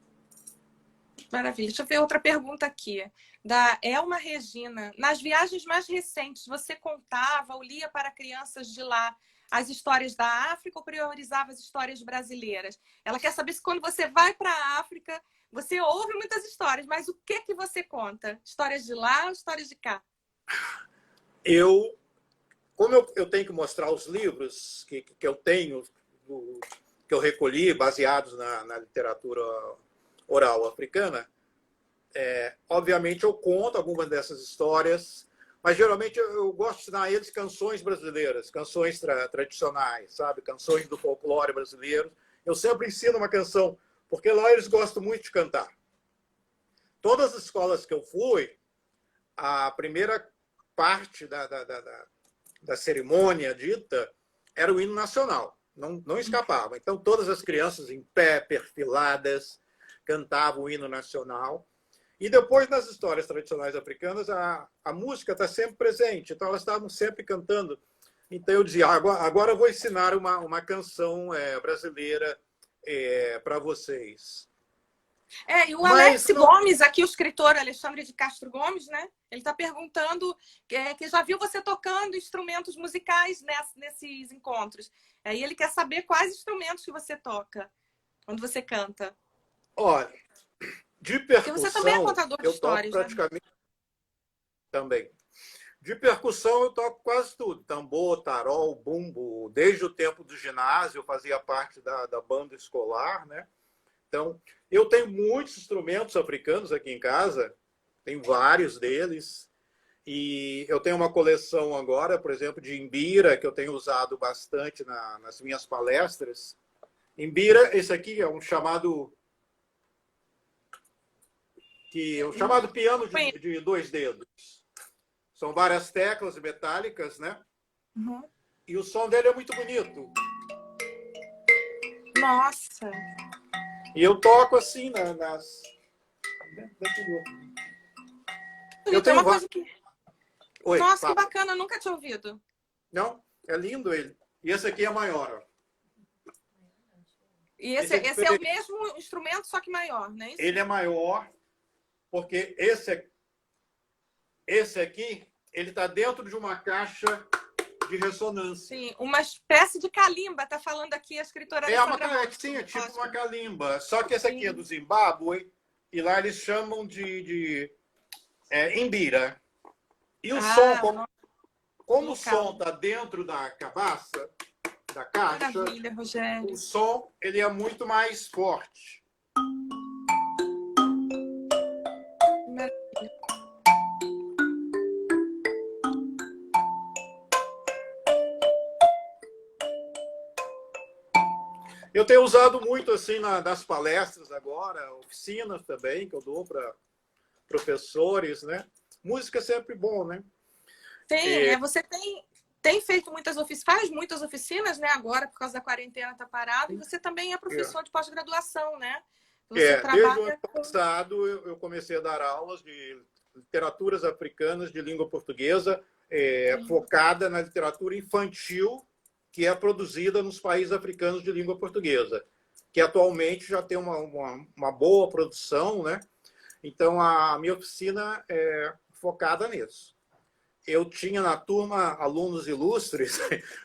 Maravilha. Deixa eu ver outra pergunta aqui. Da Elma Regina. Nas viagens mais recentes, você contava ou lia para crianças de lá as histórias da África ou priorizava as histórias brasileiras? Ela quer saber se quando você vai para a África, você ouve muitas histórias, mas o que que você conta? Histórias de lá ou histórias de cá? Como eu tenho que mostrar os livros que eu tenho, que eu recolhi, baseados na literatura oral africana, obviamente eu conto algumas dessas histórias, mas geralmente eu gosto de ensinar a eles canções brasileiras, canções tradicionais, sabe? Canções do folclore brasileiro. Eu sempre ensino uma canção, porque lá eles gostam muito de cantar. Todas as escolas que eu fui, a primeira parte da cerimônia dita era o hino nacional, não escapava. Então, todas as crianças em pé, perfiladas, cantavam o hino nacional. E depois, nas histórias tradicionais africanas, a música está sempre presente. Então, elas estavam sempre cantando. Então, eu dizia, agora eu vou ensinar uma canção brasileira para vocês. E o Alex Gomes, aqui o escritor Alexandre de Castro Gomes, né? Ele está perguntando que já viu você tocando instrumentos musicais nesses encontros. Aí ele quer saber quais instrumentos que você toca quando você canta. Olha, de percussão, porque você também é contador de histórias, toco praticamente, né? Também. De percussão eu toco quase tudo. Tambor, tarol, bumbo. Desde o tempo do ginásio eu fazia parte da banda escolar, né? Então, eu tenho muitos instrumentos africanos aqui em casa, tem vários deles. E eu tenho uma coleção agora, por exemplo, de imbira, que eu tenho usado bastante nas minhas palestras. Imbira, esse aqui é um chamado piano de 2 dedos. São várias teclas metálicas, né? Uhum. E o som dele é muito bonito. Nossa! E eu toco assim Eu tenho uma coisa que... Oi, nossa, fala. que bacana, eu nunca tinha ouvido. Não, é lindo ele. E esse aqui é maior, ó. E esse é o mesmo instrumento, só que maior, não é isso? Ele é maior, porque esse aqui, ele está dentro de uma caixa de ressonância. Sim, uma espécie de calimba, está falando aqui a escritora Sim, é tipo uma calimba. Só que esse aqui é do Zimbábue, e lá eles chamam de imbira. E o som, como o som está dentro da cabaça, da caixa, maravilha, Rogério. O som ele é muito mais forte. Maravilha. Eu tenho usado muito assim nas palestras agora, oficinas também, que eu dou para professores, né? Música é sempre bom, né? Você tem feito muitas oficinas, faz muitas oficinas, né? Agora, por causa da quarentena, está parado. E você também é professor de pós-graduação, né? Você Desde o ano passado, eu comecei a dar aulas de literaturas africanas de língua portuguesa, focada na literatura infantil, que é produzida nos países africanos de língua portuguesa, que atualmente já tem uma boa produção, né? Então, a minha oficina é focada nisso. Eu tinha na turma alunos ilustres,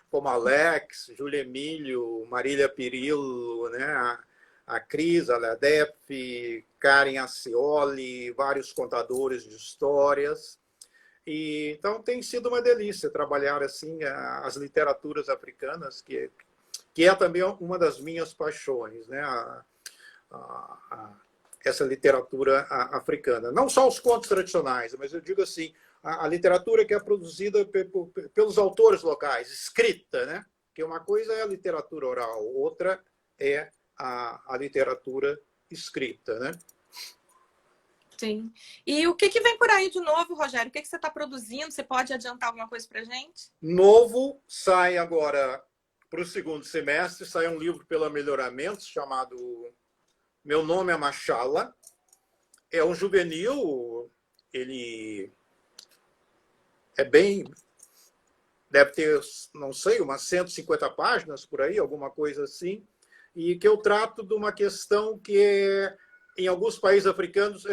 como Alex, Júlia Emílio, Marília Pirillo, né? A Cris, a Ladep, Karen Acioli, vários contadores de histórias. E, então, tem sido uma delícia trabalhar assim as literaturas africanas, que é também uma das minhas paixões, né? Essa literatura africana. Não só os contos tradicionais, mas eu digo assim, a literatura que é produzida pelos autores locais, escrita, né? Que uma coisa é a literatura oral, outra é a literatura escrita, né? Sim. E o que vem por aí de novo, Rogério? O que você está produzindo? Você pode adiantar alguma coisa para a gente? Novo, sai agora para o 2º semestre, sai um livro pela Melhoramentos, chamado Meu Nome é Machala. É um juvenil, ele é bem deve ter, não sei, umas 150 páginas por aí, alguma coisa assim, e que eu trato de uma questão que em alguns países africanos,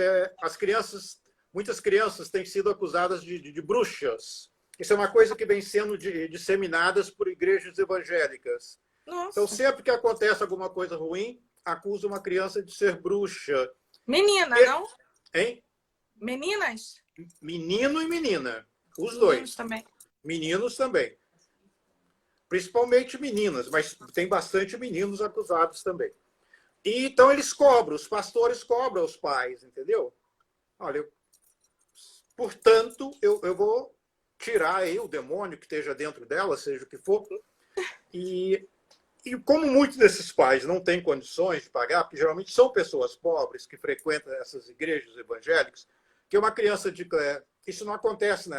muitas crianças têm sido acusadas de bruxas. Isso é uma coisa que vem sendo disseminadas por igrejas evangélicas. Nossa. Então, sempre que acontece alguma coisa ruim, acusa uma criança de ser bruxa. Menina, não? Hein? Meninas? Menino e menina. Os Meninos dois. também. Meninos também. Principalmente meninas, mas tem bastante meninos acusados também. E, então eles cobram, os pastores cobram aos pais, entendeu? Olha, portanto, eu vou tirar aí o demônio que esteja dentro dela, seja o que for. E como muitos desses pais não têm condições de pagar, porque geralmente são pessoas pobres que frequentam essas igrejas evangélicas, que uma criança de... Isso não acontece, né?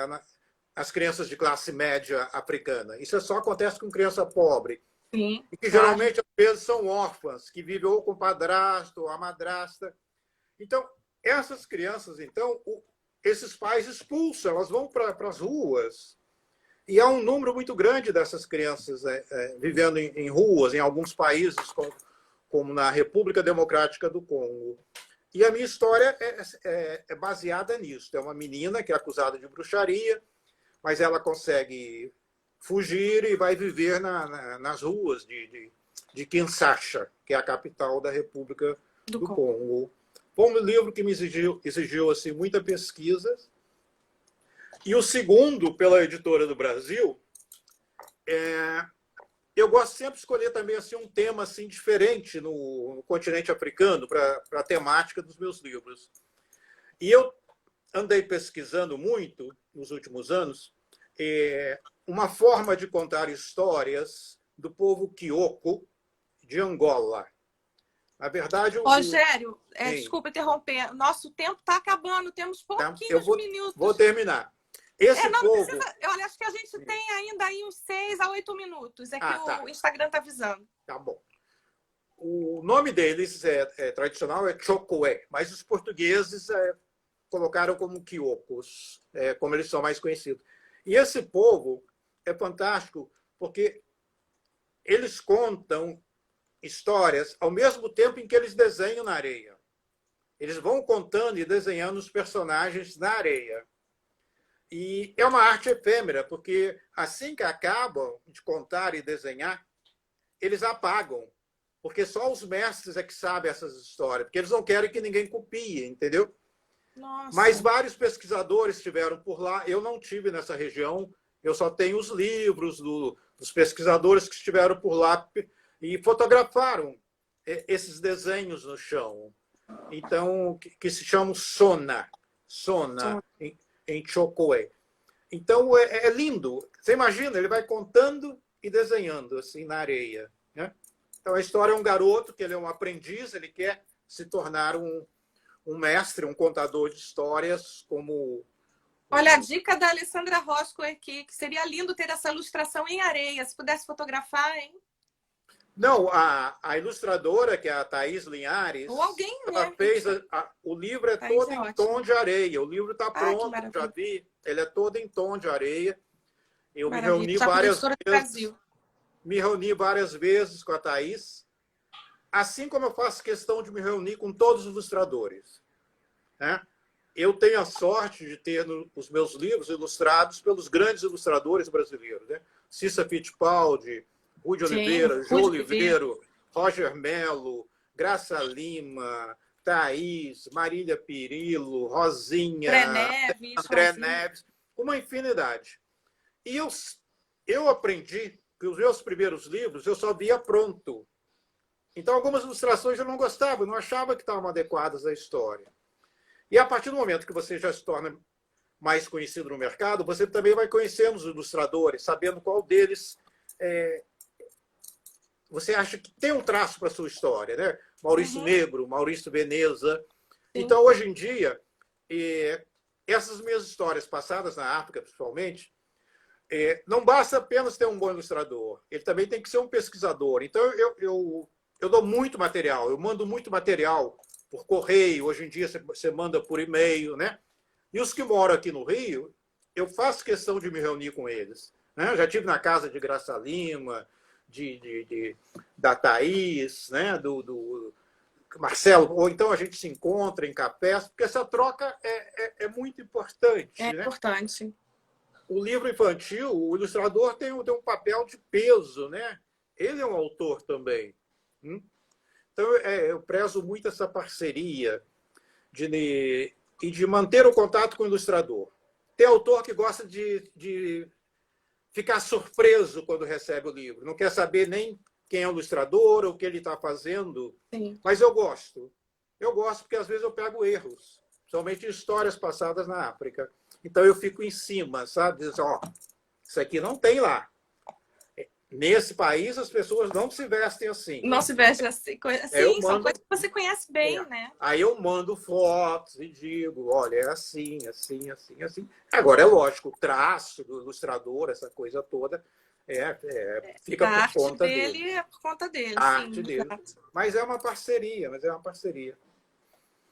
As crianças de classe média africana. Isso só acontece com criança pobre. Sim, e que geralmente, às vezes, são órfãs, que vivem ou com o padrasto ou a madrasta. Então, essas crianças, então, esses pais expulsam, elas vão para as ruas. E há um número muito grande dessas crianças vivendo em ruas, em alguns países, como na República Democrática do Congo. E a minha história é baseada nisso. É uma menina que é acusada de bruxaria, mas ela consegue fugir e vai viver nas ruas de Kinshasa, que é a capital da República do Congo. Foi um livro que me exigiu assim, muita pesquisa. E o segundo, pela Editora do Brasil, eu gosto sempre de escolher também assim, um tema assim, diferente no continente africano para a temática dos meus livros. E eu andei pesquisando muito nos últimos anos uma forma de contar histórias do povo Kioko de Angola. Na verdade, Rogério, desculpa interromper. Nosso tempo está acabando, temos pouquinhos minutos. Vou terminar. Esse povo... precisa, olha, acho que a gente tem ainda aí uns 6 a 8 minutos. É que o Instagram está avisando. Tá bom. O nome deles tradicional é Chocoé, mas os portugueses colocaram como Kiokos, como eles são mais conhecidos. E esse povo é fantástico porque eles contam histórias ao mesmo tempo em que eles desenham na areia. Eles vão contando e desenhando os personagens na areia. E é uma arte efêmera, porque assim que acabam de contar e desenhar, eles apagam, porque só os mestres é que sabem essas histórias, porque eles não querem que ninguém copie, entendeu? Nossa. Mas vários pesquisadores estiveram por lá, eu não tive nessa região, eu só tenho os livros dos pesquisadores que estiveram por lá e fotografaram esses desenhos no chão. Então, que se chamam Sona em Chocoé. Então, é lindo. Você imagina, ele vai contando e desenhando assim na areia. Né? Então, a história é um garoto, que ele é um aprendiz, ele quer se tornar um mestre, um contador de histórias como... Olha, a dica da Alessandra Rosco aqui, que seria lindo ter essa ilustração em areia. Se pudesse fotografar, hein? Não, a ilustradora, que é a Thaís Linhares, ou alguém, ela né? fez o livro todo em tom de areia. O livro está pronto, já vi. Ele é todo em tom de areia. Eu me reuni várias vezes com a Thaís, assim como eu faço questão de me reunir com todos os ilustradores. Né? Eu tenho a sorte de ter os meus livros ilustrados pelos grandes ilustradores brasileiros. Né? Cissa Fittipaldi, Rui de Oliveira, João Oliveiro, Roger Melo, Graça Lima, Thaís, Marília Pirillo, Rosinha, André Neves, uma infinidade. E eu aprendi que os meus primeiros livros eu só via pronto. Então, algumas ilustrações eu não gostava, não achava que estavam adequadas à história. E a partir do momento que você já se torna mais conhecido no mercado, você também vai conhecendo os ilustradores, sabendo qual deles você acha que tem um traço para a sua história, né? Maurício Negro, Maurício Veneza. Sim. Então, hoje em dia, essas minhas histórias passadas na África, principalmente, não basta apenas ter um bom ilustrador, ele também tem que ser um pesquisador. Então, eu dou muito material, eu mando muito material por correio, hoje em dia você manda por e-mail, né? E os que moram aqui no Rio, eu faço questão de me reunir com eles. né? Eu já estive na casa de Graça Lima, da Thaís, né? do Marcelo, ou então a gente se encontra em cafés, porque essa troca é muito importante. É né? importante. O livro infantil, o ilustrador tem um papel de peso, né? Ele é um autor também. Então, eu prezo muito essa parceria e de manter o contato com o ilustrador. Tem autor que gosta de ficar surpreso quando recebe o livro, não quer saber nem quem é o ilustrador ou o que ele está fazendo. Sim. Mas eu gosto. Eu gosto porque, às vezes, eu pego erros, somente histórias passadas na África. Então, eu fico em cima, sabe? Diz, ó, isso aqui não tem lá. Nesse país, as pessoas não se vestem assim. Não se veste assim. Sim, são coisas que você conhece bem, né? Aí eu mando fotos e digo, olha, é assim, assim, assim, assim. Agora, é lógico, o traço do ilustrador, essa coisa toda, fica por conta dele. É por conta dele, A arte dele. Exato. Mas é uma parceria,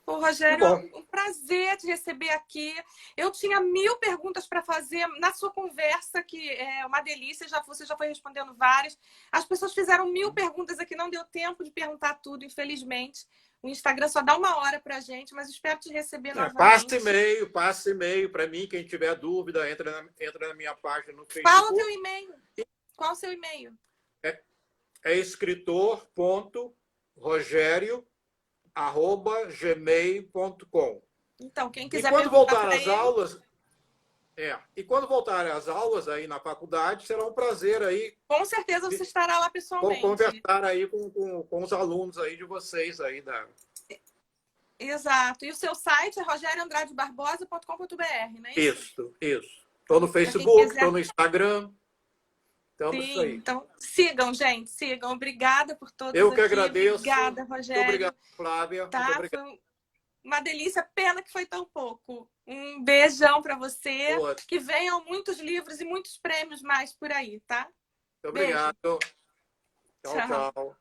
Ô, Rogério, um prazer te receber aqui. Eu tinha 1000 perguntas para fazer na sua conversa, que é uma delícia, você já foi respondendo várias. As pessoas fizeram 1000 perguntas aqui, não deu tempo de perguntar tudo, infelizmente. O Instagram só dá 1 hora para a gente, mas espero te receber novamente. Passe e-mail para mim. Quem tiver dúvida, entra na minha página no Facebook. Fala o teu e-mail. Qual o seu e-mail? É escritor.rogerio@gmail.com. Então, quem quiser quando voltar às aulas, e quando voltarem às aulas aí na faculdade, será um prazer aí. Com certeza você estará lá pessoalmente. Conversar aí com os alunos aí de vocês aí da. Exato. E o seu site é rogerioandradebarbosa.com.br, não é isso? Isso. Estou no Facebook, estou no Instagram. Sim, aí. Então sigam, gente, sigam. Obrigada por todos. Eu que agradeço. Obrigada, Rogério. Muito obrigado, Flávia. Tá? Muito obrigado. Foi uma delícia, pena que foi tão pouco. Um beijão para você. Boa. Que venham muitos livros e muitos prêmios mais por aí, tá? Muito obrigado. Beijo. Tchau.